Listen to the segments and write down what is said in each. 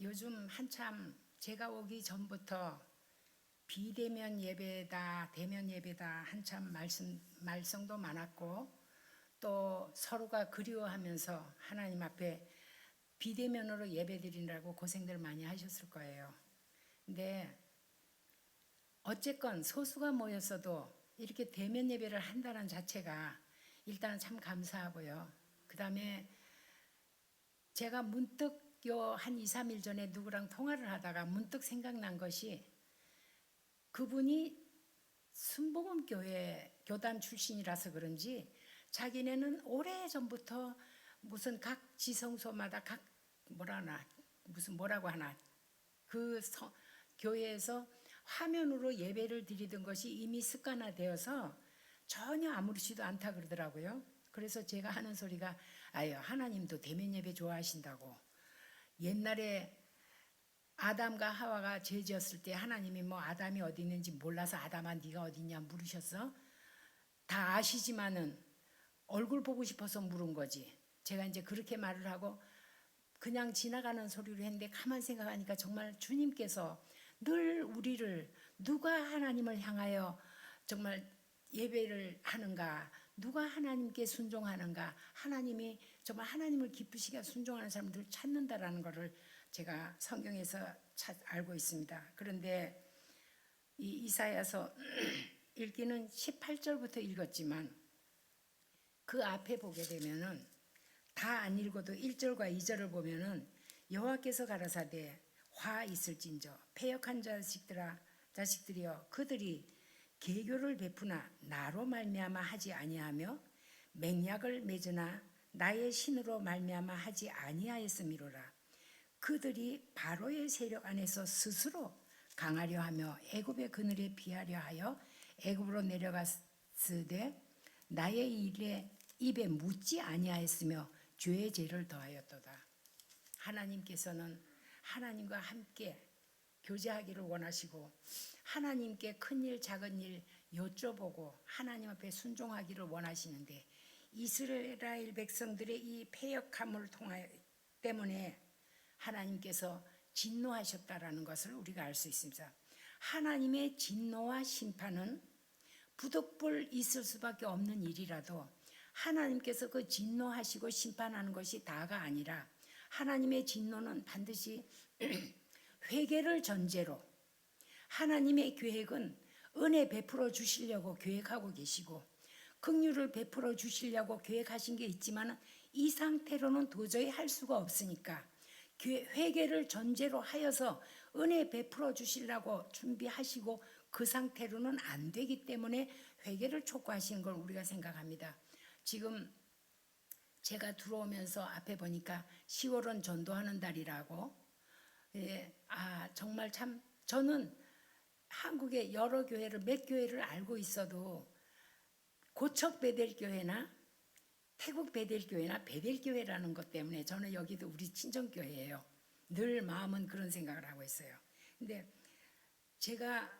요즘 한참 제가 오기 전부터 비대면 예배다, 대면 예배다 한참 말썽도 많았고 또 서로가 그리워하면서 하나님 앞에 비대면으로 예배 드리느라고 고생들 많이 하셨을 거예요. 근데 어쨌건 소수가 모였어도 이렇게 대면 예배를 한다는 자체가 일단은 참 감사하고요. 그 다음에 제가 문득 요 한 2, 3일 전에 누구랑 통화를 하다가 문득 생각난 것이 그분이 순복음교회 교단 출신이라서 그런지 자기네는 오래전부터 무슨 각 지성소마다 각 뭐라나 무슨 뭐라고 하나 그 교회에서 화면으로 예배를 드리던 것이 이미 습관화되어서 전혀 아무렇지도 않다 그러더라고요. 그래서 제가 하는 소리가 아유 하나님도 대면 예배 좋아하신다고. 옛날에 아담과 하와가 죄 지었을 때 하나님이 뭐 아담이 어디 있는지 몰라서 아담아 네가 어디 있냐 물으셨어? 다 아시지만은 얼굴 보고 싶어서 물은 거지. 제가 이제 그렇게 말을 하고 그냥 지나가는 소리로 했는데 가만 생각하니까 정말 주님께서 늘 우리를 누가 하나님을 향하여 정말 예배를 하는가, 누가 하나님께 순종하는가, 하나님이 정말 하나님을 기쁘시게 순종하는 사람들을 찾는다라는 것을 제가 성경에서 알고 있습니다. 그런데 이 이사야서 읽기는 18절부터 읽었지만 그 앞에 보게 되면은 다 안 읽어도 1절과 2절을 보면은 여호와께서 가라사대 화 있을진저 패역한 자식들이여 그들이 계교를 베푸나 나로 말미암아 하지 아니하며 맹약을 맺으나 나의 신으로 말미암아 하지 아니하였음이로라. 그들이 바로의 세력 안에서 스스로 강하려 하며 애굽의 그늘에 피하려 하여 애굽으로 내려갔으되 나의 일에 입에 묻지 아니하였으며 죄의 죄를 더하였도다. 하나님께서는 하나님과 함께 교제하기를 원하시고 하나님께 큰일 작은일 여쭤보고 하나님 앞에 순종하기를 원하시는데 이스라엘 백성들의 이 패역함을 때문에 하나님께서 진노하셨다라는 것을 우리가 알 수 있습니다. 하나님의 진노와 심판은 부득불 있을 수밖에 없는 일이라도 하나님께서 그 진노하시고 심판하는 것이 다가 아니라 하나님의 진노는 반드시 회개를 전제로 하나님의 계획은 은혜 베풀어 주시려고 계획하고 계시고 긍휼을 베풀어 주시려고 계획하신 게 있지만 이 상태로는 도저히 할 수가 없으니까 회개를 전제로 하여서 은혜 베풀어 주시려고 준비하시고 그 상태로는 안 되기 때문에 회개를 촉구하시는 걸 우리가 생각합니다. 지금 제가 들어오면서 앞에 보니까 10월은 전도하는 달이라고. 정말 참 저는 한국의 여러 교회를 몇 교회를 알고 있어도 고척 베델교회나 태국 베델교회나 베델교회라는 것 때문에 저는 여기도 우리 친정교회예요. 늘 마음은 그런 생각을 하고 있어요. 근데 제가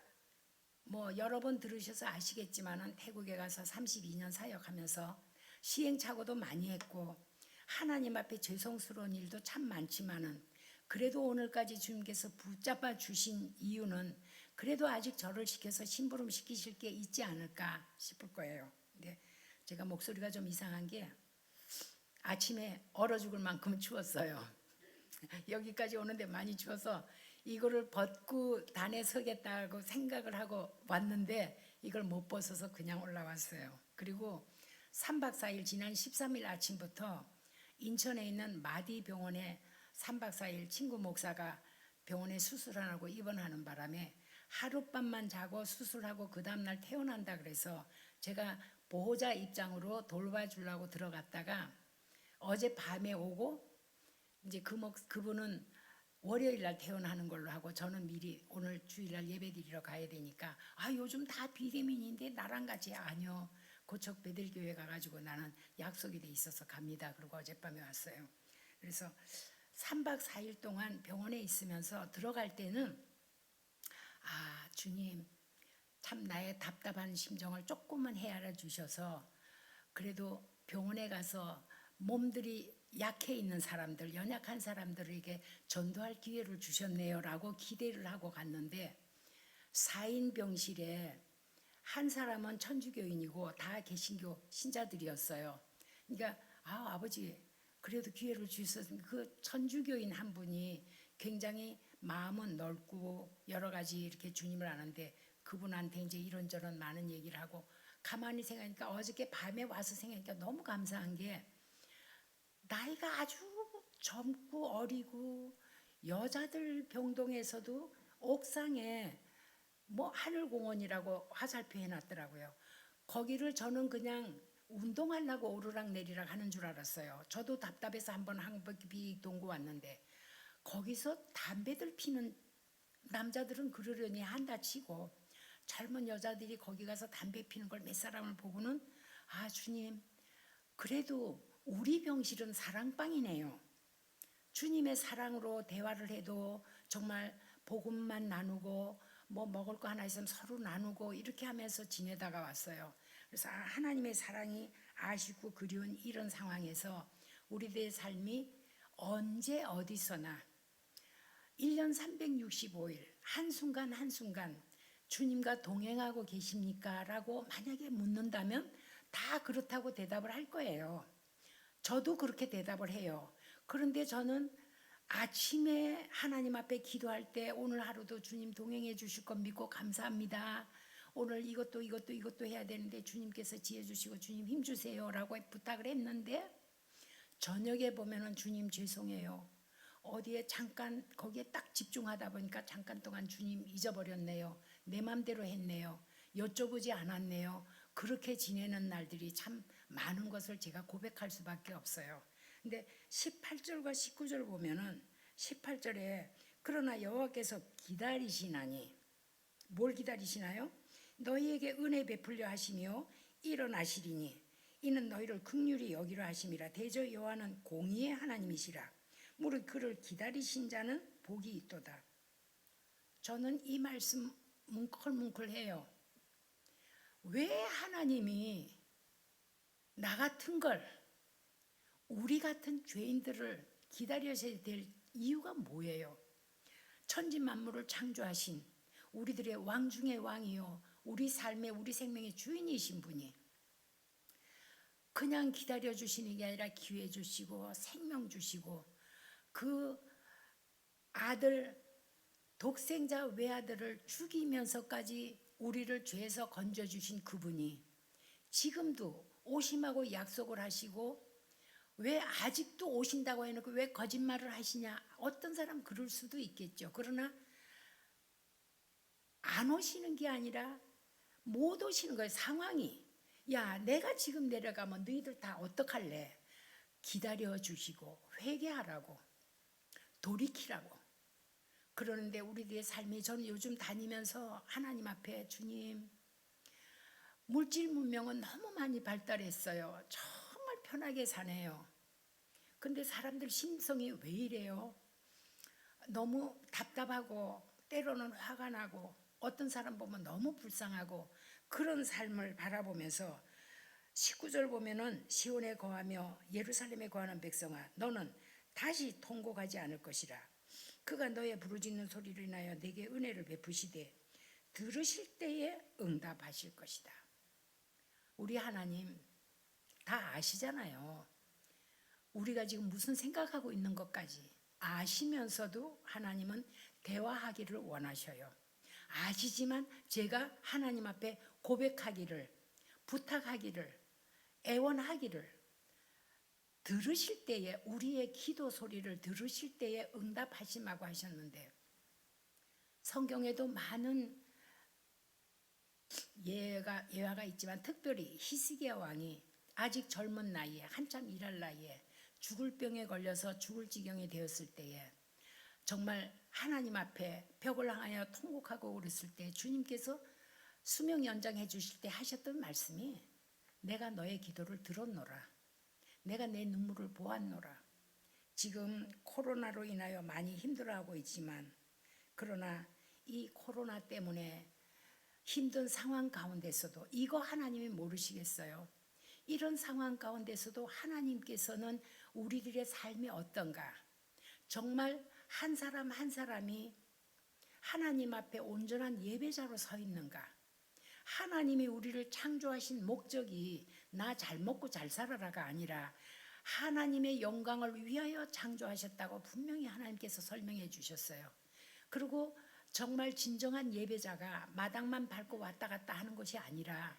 뭐 여러 번 들으셔서 아시겠지만은 태국에 가서 32년 사역하면서 시행착오도 많이 했고 하나님 앞에 죄송스러운 일도 참 많지만은 그래도 오늘까지 주님께서 붙잡아 주신 이유는 그래도 아직 저를 시켜서 심부름 시키실 게 있지 않을까 싶을 거예요. 근데 제가 목소리가 좀 이상한 게 아침에 얼어 죽을 만큼 추웠어요. 여기까지 오는데 많이 추워서 이거를 벗고 단에 서겠다고 생각을 하고 왔는데 이걸 못 벗어서 그냥 올라왔어요. 그리고 3박 4일 지난 13일 아침부터 인천에 있는 마디 병원에 3박 4일 친구 목사가 병원에 수술하고 입원하는 바람에 하룻밤만 자고 수술하고 그 다음날 퇴원한다 그래서 제가 보호자 입장으로 돌봐주려고 들어갔다가 어제 밤에 오고 이제 그분은 월요일 날 퇴원하는 걸로 하고 저는 미리 오늘 주일날 예배드리러 가야 되니까 요즘 다 비대면인데 나랑 같이 아니요. 고척 베들교회 가가지고 나는 약속이 돼 있어서 갑니다. 그리고 어젯밤에 왔어요. 그래서 3박 4일 동안 병원에 있으면서 들어갈 때는 주님 참 나의 답답한 심정을 조금만 헤아려 주셔서 그래도 병원에 가서 몸들이 약해 있는 사람들, 연약한 사람들에게 전도할 기회를 주셨네요라고 기대를 하고 갔는데 4인 병실에 한 사람은 천주교인이고 다 개신교 신자들이었어요. 그러니까 아버지 그래도 기회를 주셔서 그 천주교인 한 분이 굉장히 마음은 넓고 여러 가지 이렇게 주님을 아는데 그분한테 이제 이런저런 많은 얘기를 하고 가만히 생각하니까 어저께 밤에 와서 생각하니까 너무 감사한 게 나이가 아주 젊고 어리고 여자들 병동에서도 옥상에 뭐 하늘공원이라고 화살표 해놨더라고요. 거기를 저는 그냥 운동하려고 오르락 내리락 하는 줄 알았어요. 저도 답답해서 한번 한바퀴 동고 왔는데 거기서 담배들 피는 남자들은 그러려니 한다 치고 젊은 여자들이 거기 가서 담배 피는 걸 몇 사람을 보고는 주님 그래도 우리 병실은 사랑방이네요. 주님의 사랑으로 대화를 해도 정말 복음만 나누고 뭐 먹을 거 하나 있으면 서로 나누고 이렇게 하면서 지내다가 왔어요. 그래서 하나님의 사랑이 아쉽고 그리운 이런 상황에서 우리들의 삶이 언제 어디서나 1년 365일 한순간 한순간 주님과 동행하고 계십니까? 라고 만약에 묻는다면 다 그렇다고 대답을 할 거예요. 저도 그렇게 대답을 해요. 그런데 저는 아침에 하나님 앞에 기도할 때 오늘 하루도 주님 동행해 주실 것 믿고 감사합니다. 오늘 이것도 해야 되는데 주님께서 지혜 주시고 주님 힘 주세요라고 부탁을 했는데 저녁에 보면은 주님 죄송해요. 어디에 잠깐 거기에 딱 집중하다 보니까 잠깐 동안 주님 잊어버렸네요. 내 맘대로 했네요. 여쭤보지 않았네요. 그렇게 지내는 날들이 참 많은 것을 제가 고백할 수밖에 없어요. 근데 18절과 19절 보면은 18절에 그러나 여호와께서 기다리시나니 뭘 기다리시나요? 너희에게 은혜 베풀려 하시며 일어나시리니 이는 너희를 긍휼히 여기려 하심이라. 대저 여호와는 공의의 하나님이시라. 무릇 그를 기다리신 자는 복이 있도다. 저는 이 말씀 뭉클뭉클해요. 왜 하나님이 나 같은 걸 우리 같은 죄인들을 기다려야 될 이유가 뭐예요? 천지 만물을 창조하신 우리들의 왕 중의 왕이요 우리 삶의 우리 생명의 주인이신 분이 그냥 기다려 주시는 게 아니라 기회 주시고 생명 주시고 그 아들 독생자 외아들을 죽이면서까지 우리를 죄에서 건져주신 그분이 지금도 오심하고 약속을 하시고 왜 아직도 오신다고 해놓고 왜 거짓말을 하시냐. 어떤 사람 그럴 수도 있겠죠. 그러나 안 오시는 게 아니라 못 오시는 거예요. 상황이. 야 내가 지금 내려가면 너희들 다 어떡할래. 기다려 주시고 회개하라고 돌이키라고. 그러는데 우리들의 삶이 저는 요즘 다니면서 하나님 앞에 주님 물질 문명은 너무 많이 발달했어요. 정말 편하게 사네요. 근데 사람들 심성이 왜 이래요? 너무 답답하고 때로는 화가 나고 어떤 사람 보면 너무 불쌍하고 그런 삶을 바라보면서 19절 보면은 시온에 거하며 예루살렘에 거하는 백성아 너는 다시 통곡하지 않을 것이라. 그가 너의 부르짖는 소리를 인하여 내게 은혜를 베푸시되 들으실 때에 응답하실 것이다. 우리 하나님 다 아시잖아요. 우리가 지금 무슨 생각하고 있는 것까지 아시면서도 하나님은 대화하기를 원하셔요. 아시지만 제가 하나님 앞에 고백하기를 부탁하기를 애원하기를 들으실 때에 우리의 기도 소리를 들으실 때에 응답하시라고 하셨는데 성경에도 많은 예화가 있지만 특별히 히스기야 왕이 아직 젊은 나이에 한참 일할 나이에 죽을 병에 걸려서 죽을 지경이 되었을 때에 정말 하나님 앞에 벽을 향하여 통곡하고 그랬을 때 주님께서 수명 연장해 주실 때 하셨던 말씀이 내가 너의 기도를 들었노라. 내가 내 눈물을 보았노라. 지금 코로나로 인하여 많이 힘들어하고 있지만 그러나 이 코로나 때문에 힘든 상황 가운데서도 이거 하나님이 모르시겠어요? 이런 상황 가운데서도 하나님께서는 우리들의 삶이 어떤가? 정말 한 사람 한 사람이 하나님 앞에 온전한 예배자로 서 있는가? 하나님이 우리를 창조하신 목적이 나 잘 먹고 잘 살아라가 아니라 하나님의 영광을 위하여 창조하셨다고 분명히 하나님께서 설명해 주셨어요. 그리고 정말 진정한 예배자가 마당만 밟고 왔다 갔다 하는 것이 아니라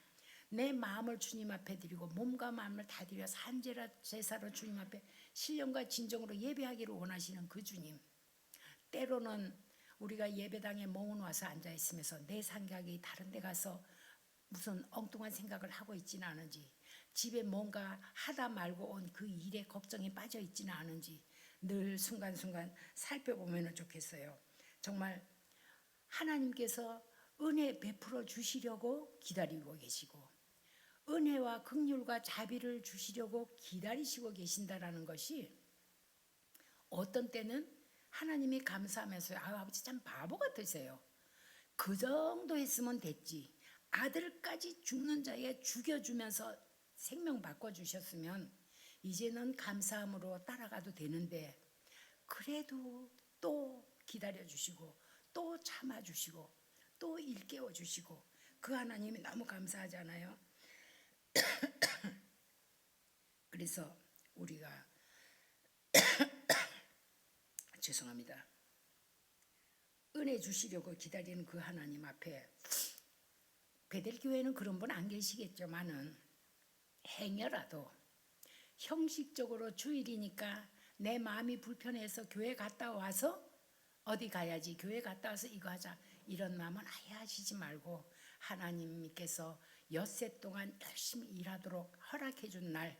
내 마음을 주님 앞에 드리고 몸과 마음을 다 드려 산제라 제사로 주님 앞에 신령과 진정으로 예배하기를 원하시는 그 주님. 때로는 우리가 예배당에 멍은 와서 앉아 있으면서 내 생각이 다른 데 가서 무슨 엉뚱한 생각을 하고 있지는 않은지, 집에 뭔가 하다 말고 온 그 일에 걱정이 빠져 있지는 않은지 늘 순간순간 살펴보면 좋겠어요. 정말 하나님께서 은혜 베풀어 주시려고 기다리고 계시고 은혜와 긍휼과 자비를 주시려고 기다리시고 계신다라는 것이 어떤 때는 하나님이 감사하면서 아버지 참 바보 같으세요. 그 정도 했으면 됐지. 아들까지 죽는 자에 죽여주면서 생명 바꿔주셨으면 이제는 감사함으로 따라가도 되는데 그래도 또 기다려주시고 또 참아주시고 또 일깨워주시고 그 하나님이 너무 감사하잖아요. 그래서 우리가 죄송합니다. 은혜 주시려고 기다리는 그 하나님 앞에 베델교회는 그런 분 안 계시겠지만은 행여라도 형식적으로 주일이니까 내 마음이 불편해서 교회 갔다 와서 어디 가야지 교회 갔다 와서 이거 하자 이런 마음은 아예 하시지 말고 하나님께서 엿새 동안 열심히 일하도록 허락해 준 날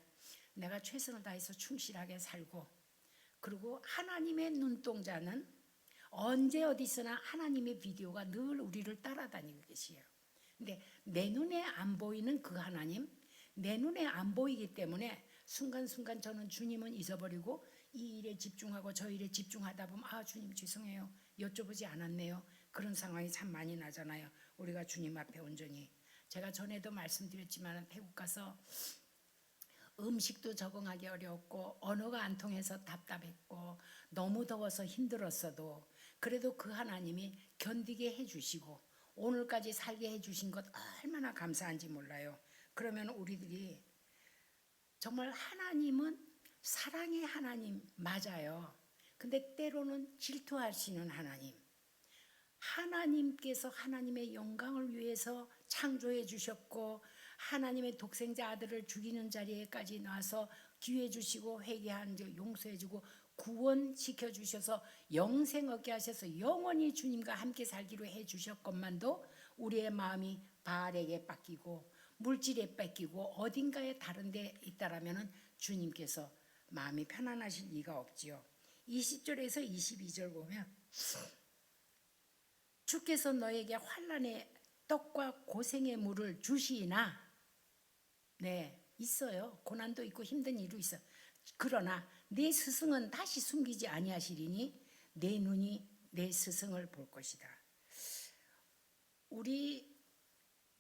내가 최선을 다해서 충실하게 살고 그리고 하나님의 눈동자는 언제 어디서나 하나님의 비디오가 늘 우리를 따라다니고 계시요. 근데 내 눈에 안 보이는 그 하나님, 내 눈에 안 보이기 때문에 순간순간 저는 주님은 잊어버리고 이 일에 집중하고 저 일에 집중하다 보면 아 주님 죄송해요. 여쭤보지 않았네요. 그런 상황이 참 많이 나잖아요. 우리가 주님 앞에 온전히. 제가 전에도 말씀드렸지만 태국 가서 음식도 적응하기 어려웠고 언어가 안 통해서 답답했고 너무 더워서 힘들었어도 그래도 그 하나님이 견디게 해주시고 오늘까지 살게 해주신 것 얼마나 감사한지 몰라요. 그러면 우리들이 정말 하나님은 사랑의 하나님 맞아요. 근데 때로는 질투하시는 하나님. 하나님께서 하나님의 영광을 위해서 창조해 주셨고 하나님의 독생자 아들을 죽이는 자리에까지 나와서 기회 주시고 회개한 용서해 주고 구원시켜 주셔서 영생 얻게 하셔서 영원히 주님과 함께 살기로 해 주셨건만도 우리의 마음이 바알에게 뺏기고 물질에 뺏기고 어딘가에 다른 데 있다라면 주님께서 마음이 편안하실 리가 없지요. 20절에서 22절 보면 주께서 너에게 환난의 떡과 고생의 물을 주시나 네 있어요. 고난도 있고 힘든 일도 있어. 그러나 내 스승은 다시 숨기지 아니하시리니 내 눈이 내 스승을 볼 것이다. 우리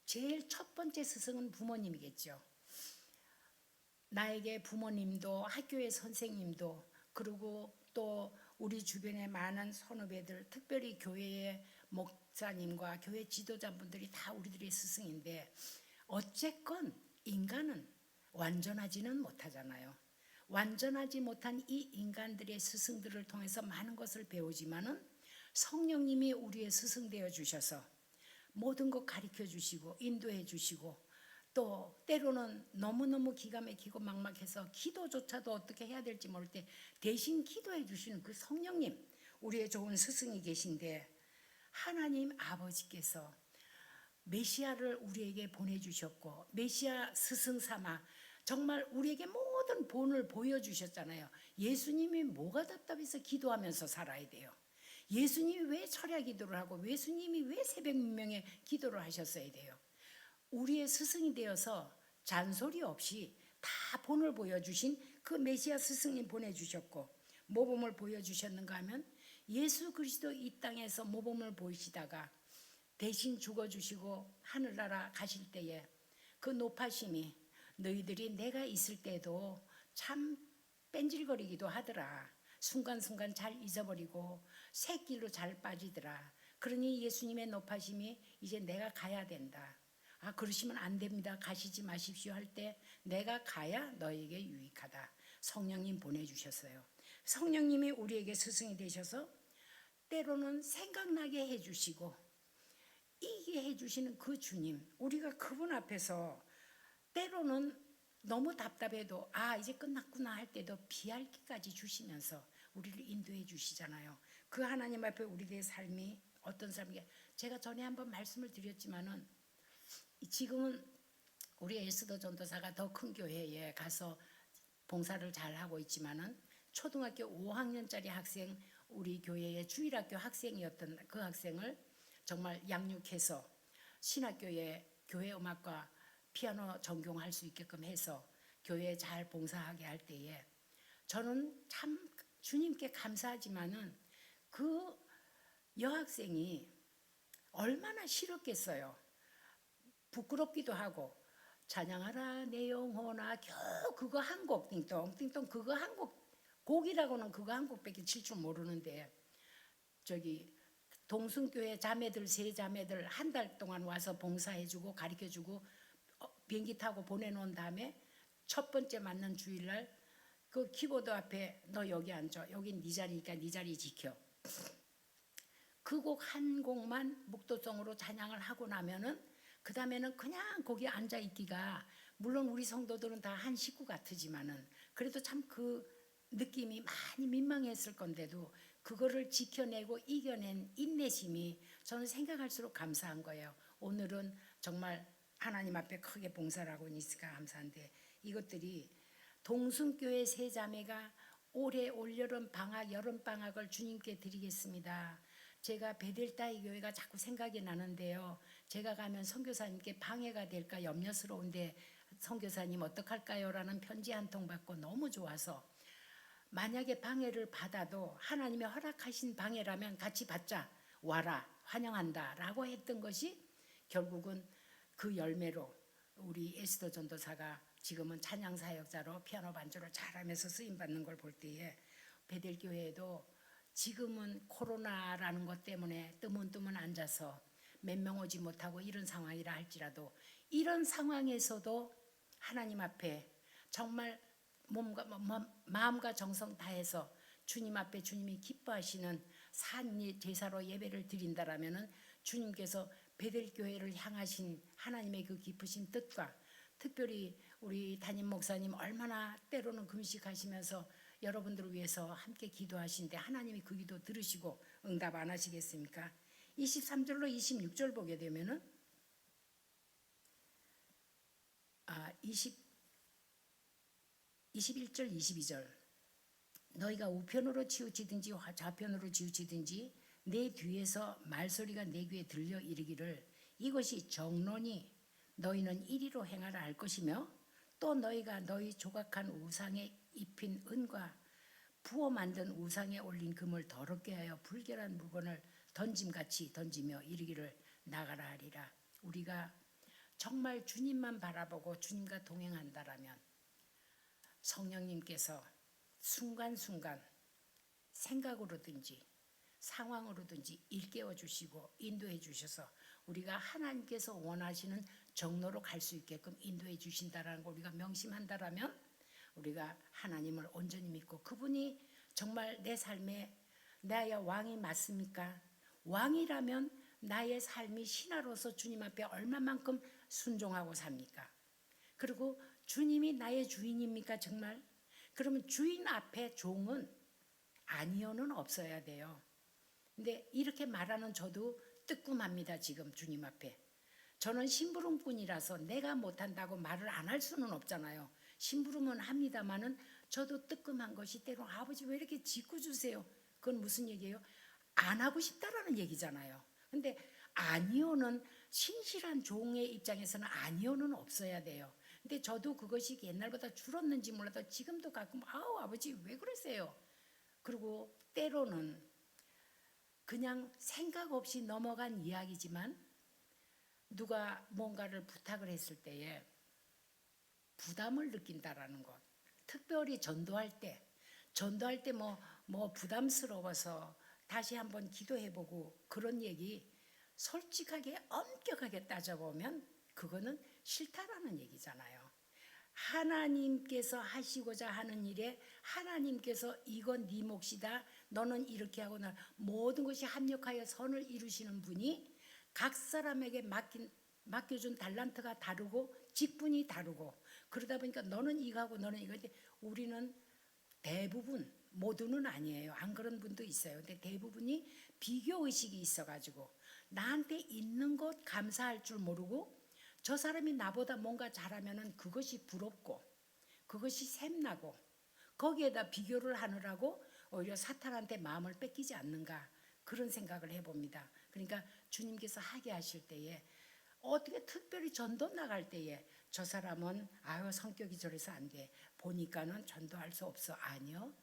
제일 첫 번째 스승은 부모님이겠죠. 나에게 부모님도 학교의 선생님도 그리고 또 우리 주변에 많은 선후배들 특별히 교회의 목사님과 교회 지도자분들이 다 우리들의 스승인데 어쨌건 인간은 완전하지는 못하잖아요. 완전하지 못한 이 인간들의 스승들을 통해서 많은 것을 배우지만은 성령님이 우리의 스승 되어 주셔서 모든 것 가르쳐 주시고 인도해 주시고 또 때로는 너무너무 기가 막히고 막막해서 기도조차도 어떻게 해야 될지 모를 때 대신 기도해 주시는 그 성령님 우리의 좋은 스승이 계신데 하나님 아버지께서 메시아를 우리에게 보내주셨고 메시아 스승 삼아 정말 우리에게 모든 본을 보여주셨잖아요. 예수님이 뭐가 답답해서 기도하면서 살아야 돼요. 예수님이 왜 철야 기도를 하고 예수님이 왜 새벽 민명에 기도를 하셨어야 돼요. 우리의 스승이 되어서 잔소리 없이 다 본을 보여주신 그 메시아 스승님 보내주셨고 모범을 보여주셨는가 하면 예수 그리스도 이 땅에서 모범을 보이시다가 대신 죽어주시고 하늘나라 가실 때에 그 높아심이 너희들이 내가 있을 때도 참 뺀질거리기도 하더라. 순간순간 잘 잊어버리고 새길로 잘 빠지더라. 그러니 예수님의 높아심이 이제 내가 가야 된다. 아, 그러시면 안 됩니다. 가시지 마십시오 할 때 내가 가야 너에게 유익하다. 성령님 보내주셨어요. 성령님이 우리에게 스승이 되셔서 때로는 생각나게 해주시고 이게 해주시는 그 주님, 우리가 그분 앞에서 때로는 너무 답답해도 아 이제 끝났구나 할 때도 비알기까지 주시면서 우리를 인도해 주시잖아요. 그 하나님 앞에 우리의 삶이 어떤 삶이게, 제가 전에 한번 말씀을 드렸지만은 지금은 우리 에스더 전도사가 더 큰 교회에 가서 봉사를 잘 하고 있지만은 초등학교 5학년짜리 학생, 우리 교회의 주일학교 학생이었던 그 학생을 정말 양육해서 신학교에 교회 음악과 피아노 전공할 수 있게끔 해서 교회에 잘 봉사하게 할 때에 저는 참 주님께 감사하지만은 그 여학생이 얼마나 싫었겠어요. 부끄럽기도 하고 찬양하라 내 영혼아 겨우 그거 한 곡 띵똥띵똥 그거 한 곡, 곡이라고는 그거 한 곡밖에 칠 줄 모르는데 저기 동순교회 자매들 세 자매들 한 달 동안 와서 봉사해주고 가르쳐주고 비행기 타고 보내놓은 다음에 첫 번째 맞는 주일날 그 키보드 앞에 너 여기 앉아, 여긴 네 자리니까 네 자리 지켜, 그 곡 한 곡만 묵도성으로 찬양을 하고 나면은 그 다음에는 그냥 거기 앉아 있기가, 물론 우리 성도들은 다 한 식구 같으지만은 그래도 참 그 느낌이 많이 민망했을 건데도 그거를 지켜내고 이겨낸 인내심이 저는 생각할수록 감사한 거예요. 오늘은 정말 하나님 앞에 크게 봉사를 하고 있으니까 감사한데, 이것들이 동순교회 세 자매가 올해 올여름 방학 여름 방학을 주님께 드리겠습니다. 제가 베델타이 교회가 자꾸 생각이 나는데요. 제가 가면 선교사님께 방해가 될까 염려스러운데 선교사님 어떡할까요? 라는 편지 한 통 받고 너무 좋아서, 만약에 방해를 받아도 하나님의 허락하신 방해라면 같이 받자, 와라, 환영한다 라고 했던 것이 결국은 그 열매로 우리 에스더 전도사가 지금은 찬양 사역자로 피아노 반주를 잘하면서 쓰임받는 걸 볼 때에 베델교회에도 지금은 코로나라는 것 때문에 뜨문뜨문 앉아서 몇 명 오지 못하고 이런 상황이라 할지라도 이런 상황에서도 하나님 앞에 정말 몸과 마음과 정성 다해서 주님 앞에 주님이 기뻐하시는 산 제사로 예배를 드린다라면은 주님께서 베델교회를 향하신 하나님의 그 깊으신 뜻과, 특별히 우리 담임 목사님 얼마나 때로는 금식하시면서 여러분들을 위해서 함께 기도하시는데 하나님이 그 기도 들으시고 응답 안 하시겠습니까? 23절로 26절 보게 되면은 21절 22절, 너희가 우편으로 치우치든지 좌편으로 치우치든지 내 뒤에서 말소리가 내 귀에 들려 이르기를 이것이 정론이 너희는 이리로 행하라 할 것이며, 또 너희가 너희 조각한 우상에 입힌 은과 부어 만든 우상에 올린 금을 더럽게 하여 불결한 물건을 던짐같이 던지며 이르기를 나가라 하리라. 우리가 정말 주님만 바라보고 주님과 동행한다라면 성령님께서 순간순간 생각으로든지 상황으로든지 일깨워 주시고 인도해 주셔서 우리가 하나님께서 원하시는 정로로 갈 수 있게끔 인도해 주신다라는 걸 우리가 명심한다라면 우리가 하나님을 온전히 믿고 그분이 정말 내 삶에 나의 왕이 맞습니까? 왕이라면 나의 삶이 신하로서 주님 앞에 얼마만큼 순종하고 삽니까? 그리고 주님이 나의 주인입니까 정말? 그러면 주인 앞에 종은 아니요는 없어야 돼요. 근데 이렇게 말하는 저도 뜨끔합니다. 지금 주님 앞에 저는 심부름꾼이라서 내가 못한다고 말을 안 할 수는 없잖아요. 심부름은 합니다마는 저도 뜨끔한 것이 때로 아버지 왜 이렇게 짓궂으세요? 그건 무슨 얘기예요? 안 하고 싶다라는 얘기잖아요. 근데 아니요는 신실한 종의 입장에서는 아니요는 없어야 돼요. 근데 저도 그것이 옛날보다 줄었는지 몰라도 지금도 가끔 아우 아버지 왜 그러세요? 그리고 때로는 그냥 생각 없이 넘어간 이야기지만 누가 뭔가를 부탁을 했을 때에 부담을 느낀다라는 것, 특별히 전도할 때 뭐 부담스러워서 다시 한번 기도해보고 그런 얘기 솔직하게 엄격하게 따져보면 그거는 싫다라는 얘기잖아요. 하나님께서 하시고자 하는 일에 하나님께서 이건 네 몫이다. 너는 이렇게 하고 나 모든 것이 합력하여 선을 이루시는 분이 각 사람에게 맡겨준 달란트가 다르고 직분이 다르고 그러다 보니까 너는 이거 하고 너는 이거 인데 우리는 대부분 모두는 아니에요. 안 그런 분도 있어요. 근데 대부분이 비교 의식이 있어가지고 나한테 있는 것 감사할 줄 모르고 저 사람이 나보다 뭔가 잘하면은 그것이 부럽고 그것이 샘나고 거기에다 비교를 하느라고 오히려 사탄한테 마음을 뺏기지 않는가 그런 생각을 해봅니다. 그러니까 주님께서 하게 하실 때에 어떻게 특별히 전도 나갈 때에 저 사람은 아유 성격이 저래서 안 돼. 보니까는 전도할 수 없어. 아니요.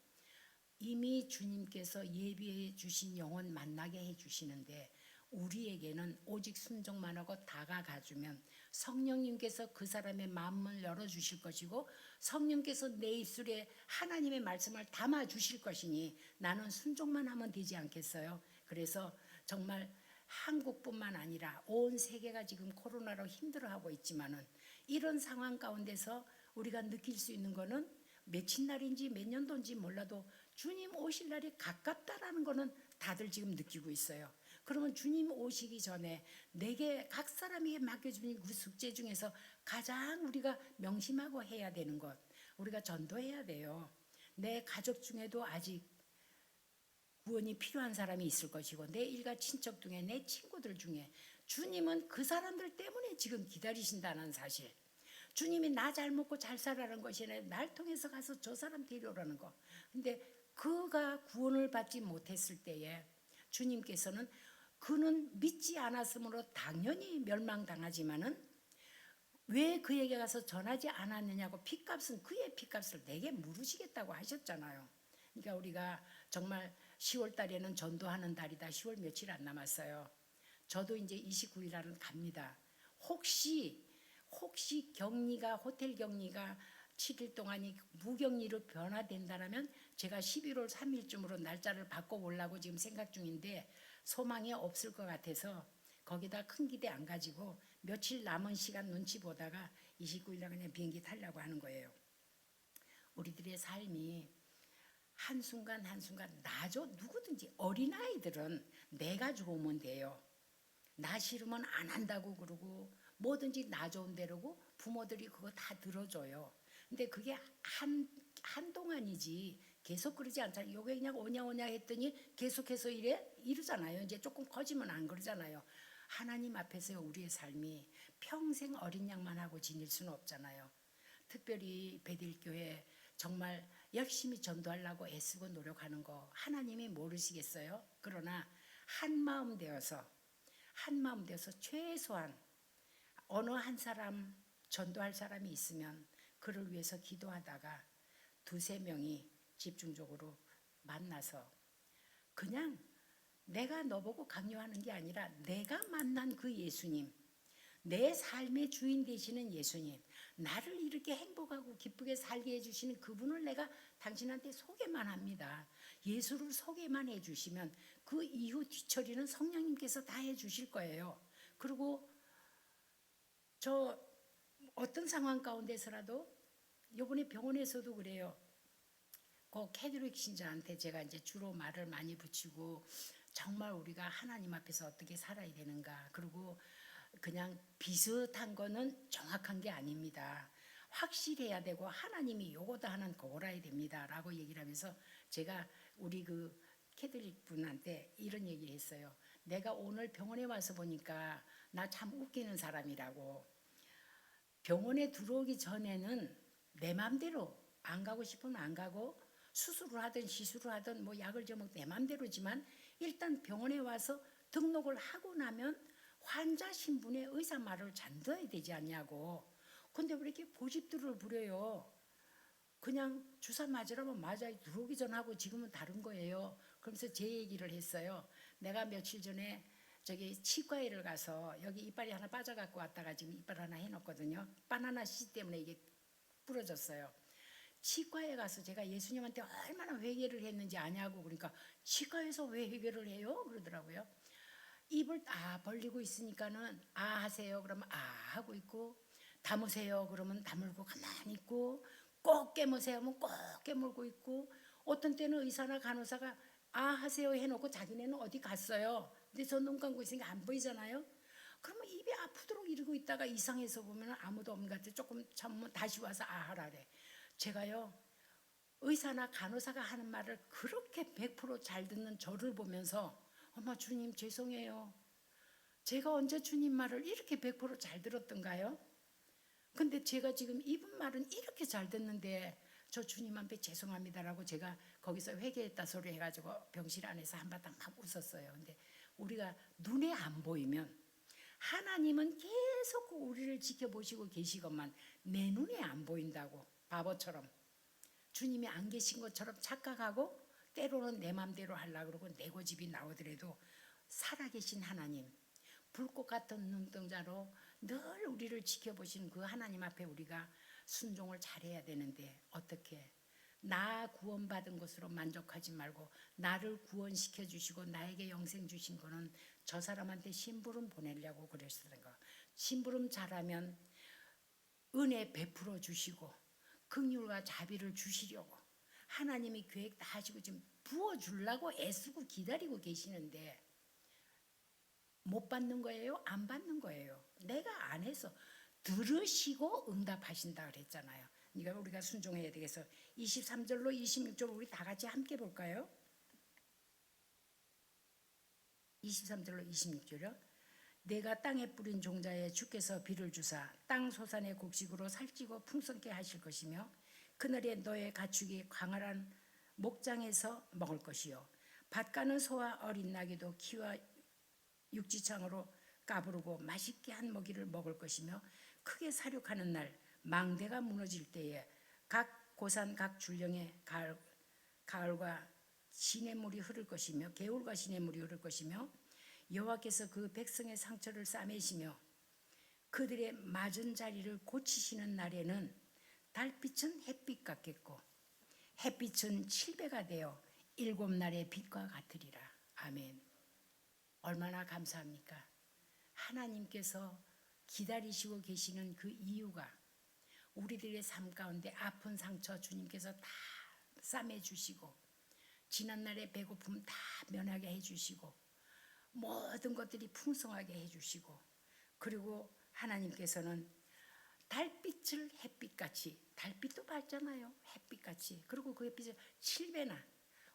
이미 주님께서 예비해 주신 영혼 만나게 해 주시는데 우리에게는 오직 순종만 하고 다가가주면 성령님께서 그 사람의 마음을 열어주실 것이고 성령께서 내 입술에 하나님의 말씀을 담아주실 것이니 나는 순종만 하면 되지 않겠어요? 그래서 정말 한국뿐만 아니라 온 세계가 지금 코로나로 힘들어하고 있지만은 이런 상황 가운데서 우리가 느낄 수 있는 거는 며칠 날인지 몇 년도인지 몰라도 주님 오실 날이 가깝다라는 거는 다들 지금 느끼고 있어요. 그러면 주님 오시기 전에 내게 각 사람에게 맡겨주는 그 숙제 중에서 가장 우리가 명심하고 해야 되는 것 우리가 전도해야 돼요. 내 가족 중에도 아직 구원이 필요한 사람이 있을 것이고 내 일가 친척 중에 내 친구들 중에 주님은 그 사람들 때문에 지금 기다리신다는 사실 주님이 나 잘 먹고 잘 살아라는 것이 아니라 날 통해서 가서 저 사람 데려오라는 거 근데 그가 구원을 받지 못했을 때에 주님께서는 그는 믿지 않았으므로 당연히 멸망당하지만은 왜 그에게 가서 전하지 않았느냐고 피값은 그의 피값을 내게 물으시겠다고 하셨잖아요. 그러니까 우리가 정말 10월 달에는 전도하는 달이다. 10월 며칠 안 남았어요. 저도 이제 29일 날은 갑니다. 혹시 격리가 호텔 격리가 7일 동안이 무격리로 변화된다면 제가 11월 3일쯤으로 날짜를 바꿔보려고 지금 생각 중인데 소망이 없을 것 같아서 거기다 큰 기대 안 가지고 며칠 남은 시간 눈치 보다가 29일 날 그냥 비행기 타려고 하는 거예요. 우리들의 삶이 한순간 한순간 나죠. 누구든지 어린아이들은 내가 좋으면 돼요. 나 싫으면 안 한다고 그러고 뭐든지 나 좋은 대로고 부모들이 그거 다 들어줘요. 근데 그게 한동안이지 계속 그러지 않잖아요. 요게 그냥 오냐 오냐 했더니 계속해서 이러잖아요. 이제 조금 커지면 안 그러잖아요. 하나님 앞에서 우리의 삶이 평생 어린 양만 하고 지낼 수는 없잖아요. 특별히 베들교회 정말 열심히 전도하려고 애쓰고 노력하는 거 하나님이 모르시겠어요? 그러나 한마음 되어서 최소한 어느 한 사람 전도할 사람이 있으면 그를 위해서 기도하다가 두세 명이 집중적으로 만나서 그냥 내가 너보고 강요하는 게 아니라 내가 만난 그 예수님 내 삶의 주인 되시는 예수님 나를 이렇게 행복하고 기쁘게 살게 해주시는 그분을 내가 당신한테 소개만 합니다. 예수를 소개만 해주시면 그 이후 뒤처리는 성령님께서 다 해주실 거예요. 그리고 저 어떤 상황 가운데서라도 요번에 병원에서도 그래요. 그 캐톨릭 신자한테 제가 이제 주로 말을 많이 붙이고 정말 우리가 하나님 앞에서 어떻게 살아야 되는가 그리고 그냥 비슷한 거는 정확한 게 아닙니다. 확실해야 되고 하나님이 요거다 하는 거라야 됩니다. 라고 얘기를 하면서 제가 우리 그 캐톨릭 분한테 이런 얘기를 했어요. 내가 오늘 병원에 와서 보니까 나 참 웃기는 사람이라고. 병원에 들어오기 전에는 내 맘대로 안 가고 싶으면 안 가고 수술을 하든 시술을 하든 뭐 약을 좀 먹든 내 맘대로지만 일단 병원에 와서 등록을 하고 나면 환자 신분의 의사 말을 잔들어야 되지 않냐고. 근데 왜 이렇게 고집들을 부려요. 그냥 주사 맞으라면 맞아요. 들어오기 전하고 지금은 다른 거예요. 그러면서 제 얘기를 했어요. 내가 며칠 전에 저기 치과에를 가서 여기 이빨이 하나 빠져갖고 왔다가 지금 이빨 하나 해놓거든요. 바나나 씨 때문에 이게 부러졌어요. 치과에 가서 제가 예수님한테 얼마나 회개를 했는지 아냐고, 그러니까 치과에서 왜 회개를 해요? 그러더라고요. 입을 벌리고 있으니까는 하세요 그러면 하고 있고, 다무세요 그러면 다물고 가만히 있고, 꼭 깨무세요 하면 꼭 깨물고 있고, 어떤 때는 의사나 간호사가 하세요 해놓고 자기네는 어디 갔어요. 근데 저 눈 감고 있으니까 안 보이잖아요. 그러면 입이 아프도록 이러고 있다가 이상해서 보면 아무도 없는 것 같아. 조금 참으면 다시 와서 하라래. 제가요, 의사나 간호사가 하는 말을 그렇게 100%잘 듣는 저를 보면서 어머 주님 죄송해요. 제가 언제 주님 말을 이렇게 100%잘 들었던가요? 근데 제가 지금 이분 말은 이렇게 잘 듣는데 저 주님 앞에 죄송합니다라고 제가 거기서 회개했다 소리 해가지고 병실 안에서 한바탕 막 웃었어요. 근데 우리가 눈에 안 보이면 하나님은 계속 우리를 지켜보시고 계시건만 내 눈에 안 보인다고 바보처럼 주님이 안 계신 것처럼 착각하고 때로는 내 맘대로 하려고 그러고 내 고집이 나오더라도 살아계신 하나님, 불꽃 같은 눈동자로 늘 우리를 지켜보시는 그 하나님 앞에 우리가 순종을 잘해야 되는데 어떻게 나 구원받은 것으로 만족하지 말고 나를 구원시켜 주시고 나에게 영생 주신 거는 저 사람한테 심부름 보내려고 그랬었던 거. 심부름 잘하면 은혜 베풀어 주시고 긍휼과 자비를 주시려고 하나님이 계획 다 하시고 지금 부어주려고 애쓰고 기다리고 계시는데 못 받는 거예요? 안 받는 거예요? 내가 안 해서 들으시고 응답하신다 그랬잖아요. 그러니까 우리가 순종해야 되겠어. 23절로 26절 우리 다 같이 함께 볼까요? 23절로 26절이요. 내가 땅에 뿌린 종자에 주께서 비를 주사 땅 소산의 곡식으로 살찌고 풍성케 하실 것이며 그날에 너의 가축이 광활한 목장에서 먹을 것이요 밭 가는 소와 어린 나귀도 키와 육지창으로 까부르고 맛있게 한 먹이를 먹을 것이며 크게 사륙하는 날 망대가 무너질 때에 각 고산 각 줄령에 가을과 시냇물이 흐를 것이며 개울과 시냇물이 흐를 것이며 여호와께서 그 백성의 상처를 싸매시며 그들의 맞은 자리를 고치시는 날에는 달빛은 햇빛 같겠고 햇빛은 7배가 되어 7날의 빛과 같으리라. 아멘. 얼마나 감사합니까? 하나님께서 기다리시고 계시는 그 이유가 우리들의 삶 가운데 아픈 상처 주님께서 다 싸매주시고 지난날의 배고픔 다 면하게 해주시고 모든 것들이 풍성하게 해주시고 그리고 하나님께서는 달빛을 햇빛같이 달빛도 밝잖아요. 햇빛같이 그리고 그 햇빛을 7배나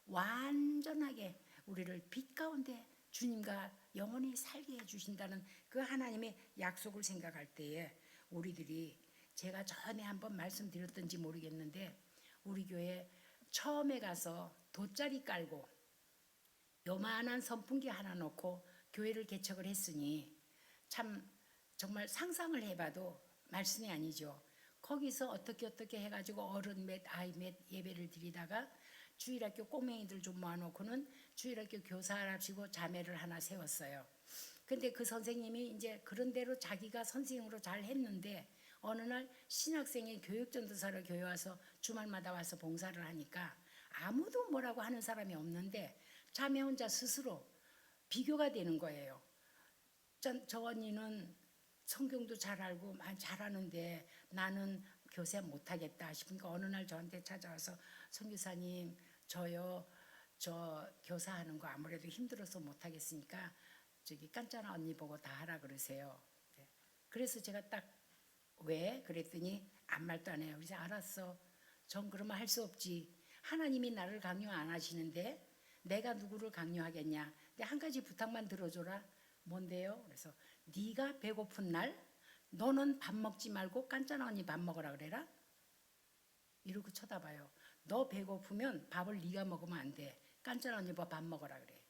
완전하게 우리를 빛 가운데 주님과 영원히 살게 해주신다는 그 하나님의 약속을 생각할 때에 우리들이 제가 전에 한번 말씀드렸던지 모르겠는데 우리 교회 처음에 가서 돗자리 깔고 요만한 선풍기 하나 놓고 교회를 개척을 했으니 참 정말 상상을 해봐도 말씀이 아니죠. 거기서 어떻게 해가지고 어른 몇 아이 몇 예배를 드리다가 주일학교 꼬맹이들 좀 모아놓고는 주일학교 교사랍시고 자매를 하나 세웠어요. 근데 그 선생님이 이제 그런 대로 자기가 선생님으로 잘 했는데 어느 날 신학생이 교육전도사를 교회 와서 주말마다 와서 봉사를 하니까 아무도 뭐라고 하는 사람이 없는데 자매 혼자 스스로 비교가 되는 거예요. 저 언니는 성경도 잘 알고 잘하는데 나는 교세 못하겠다 싶으니까 어느 날 저한테 찾아와서 선교사님 저요 저 교사하는 거 아무래도 힘들어서 못하겠으니까 저기 깐짜나 언니 보고 다 하라 그러세요. 그래서 제가 딱 왜? 그랬더니 아무 말도 안 해요. 그래서 알았어. 전 그러면 할 수 없지. 하나님이 나를 강요 안 하시는데 내가 누구를 강요하겠냐. 근데 한 가지 부탁만 들어줘라. 뭔데요? 그래서 네가 배고픈 날 너는 밥 먹지 말고 깐짜나 언니 밥 먹으라 그래라. 이러고 쳐다봐요. 너 배고프면 밥을 네가 먹으면 안 돼. 깐짜나 언니 밥 먹으라 그래.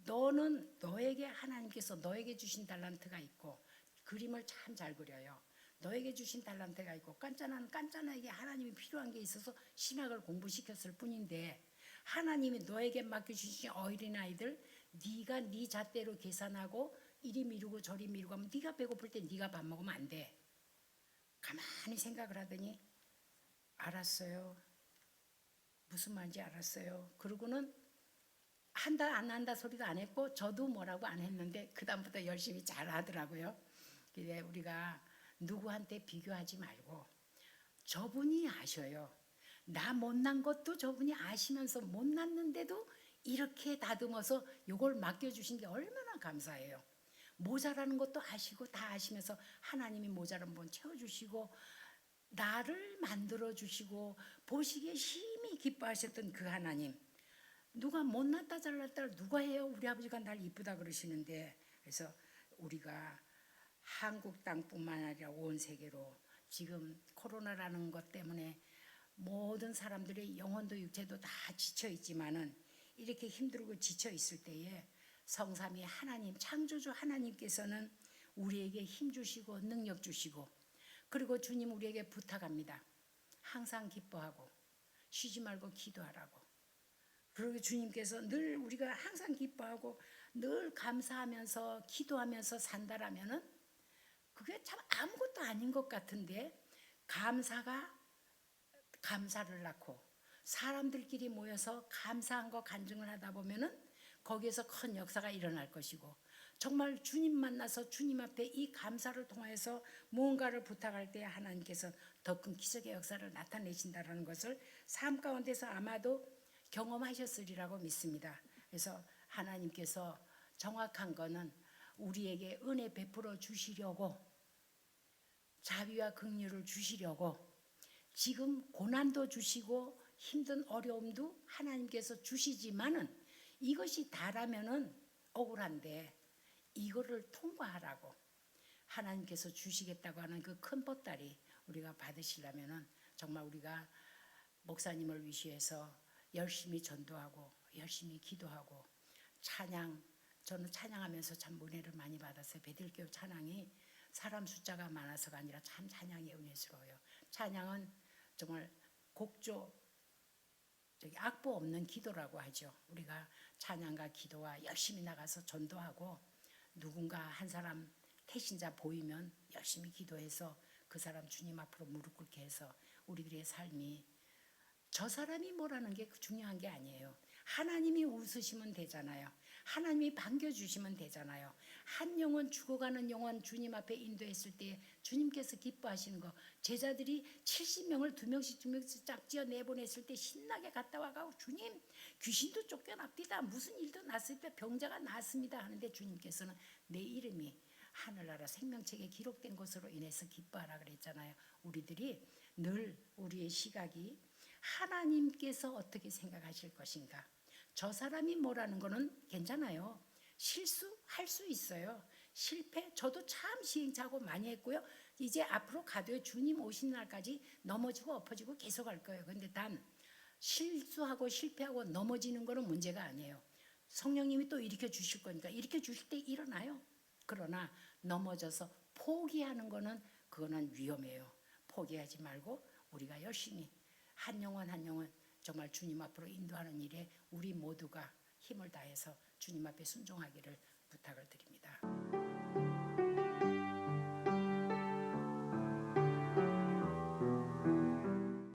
너는 너에게 하나님께서 너에게 주신 달란트가 있고 그림을 참 잘 그려요. 너에게 주신 달란트가 있고 깐짜나에게 하나님이 필요한 게 있어서 신학을 공부시켰을 뿐인데 하나님이 너에게 맡겨주신 어린아이들 네가 네 잣대로 계산하고 이리 미루고 저리 미루고 하면 네가 배고플 때 네가 밥 먹으면 안 돼. 가만히 생각을 하더니 알았어요. 무슨 말인지 알았어요. 그러고는 한다 안 한다 소리도 안 했고 저도 뭐라고 안 했는데 그다음부터 열심히 잘 하더라고요. 근데 우리가 누구한테 비교하지 말고 저분이 아셔요. 나 못난 것도 저분이 아시면서 못났는데도 이렇게 다듬어서 요걸 맡겨주신 게 얼마나 감사해요. 모자라는 것도 아시고 다 아시면서 하나님이 모자란 분 채워주시고 나를 만들어주시고 보시기에 힘이 기뻐하셨던 그 하나님, 누가 못났다 잘났다 누가 해요? 우리 아버지가 날 이쁘다 그러시는데. 그래서 우리가 한국 땅뿐만 아니라 온 세계로 지금 코로나라는 것 때문에 모든 사람들의 영혼도 육체도 다 지쳐 있지만은 이렇게 힘들고 지쳐 있을 때에 성삼위 하나님 창조주 하나님께서는 우리에게 힘 주시고 능력 주시고, 그리고 주님 우리에게 부탁합니다. 항상 기뻐하고 쉬지 말고 기도하라고. 그리고 주님께서 늘 우리가 항상 기뻐하고 늘 감사하면서 기도하면서 산다라면은 그게 참 아무것도 아닌 것 같은데, 감사가 감사를 낳고 사람들끼리 모여서 감사한 거 간증을 하다 보면은 거기에서 큰 역사가 일어날 것이고, 정말 주님 만나서 주님 앞에 이 감사를 통해서 무언가를 부탁할 때 하나님께서 더 큰 기적의 역사를 나타내신다라는 것을 삶 가운데서 아마도 경험하셨으리라고 믿습니다. 그래서 하나님께서 정확한 거는 우리에게 은혜 베풀어 주시려고, 자비와 긍휼을 주시려고, 지금 고난도 주시고 힘든 어려움도 하나님께서 주시지만은 이것이 다라면은 억울한데 이거를 통과하라고 하나님께서 주시겠다고 하는 그 큰 보따리 우리가 받으시려면은 정말 우리가 목사님을 위시해서 열심히 전도하고 열심히 기도하고 찬양, 저는 찬양하면서 참 은혜를 많이 받았어요. 베들교회 찬양이 사람 숫자가 많아서가 아니라 참 찬양이 은혜스러워요. 찬양은 정말 곡조, 악보 없는 기도라고 하죠. 우리가 찬양과 기도와 열심히 나가서 전도하고 누군가 한 사람 태신자 보이면 열심히 기도해서 그 사람 주님 앞으로 무릎 꿇게 해서 우리들의 삶이, 저 사람이 뭐라는 게 중요한 게 아니에요. 하나님이 웃으시면 되잖아요. 하나님이 반겨주시면 되잖아요. 한 영혼, 죽어가는 영혼 주님 앞에 인도했을 때 주님께서 기뻐하시는 거, 제자들이 70명을 2명씩 짝지어 내보냈을 때 신나게 갔다 와가고 주님 귀신도 쫓겨납니다, 무슨 일도 났을 때 병자가 나았습니다 하는데 주님께서는 내 이름이 하늘나라 생명책에 기록된 것으로 인해서 기뻐하라 그랬잖아요. 우리들이 늘 우리의 시각이 하나님께서 어떻게 생각하실 것인가. 저 사람이 뭐라는 거는 괜찮아요. 실수할 수 있어요. 실패, 저도 참 시행착오 많이 했고요. 이제 앞으로 가도 주님 오신 날까지 넘어지고 엎어지고 계속 할 거예요. 근데 단 실수하고 실패하고 넘어지는 거는 문제가 아니에요. 성령님이 또 일으켜 주실 거니까 일으켜 주실 때 일어나요. 그러나 넘어져서 포기하는 거는 그거는 위험해요. 포기하지 말고 우리가 열심히 한 영혼 한 영혼 정말 주님 앞으로 인도하는 일에 우리 모두가 힘을 다해서 주님 앞에 순종하기를 부탁을 드립니다.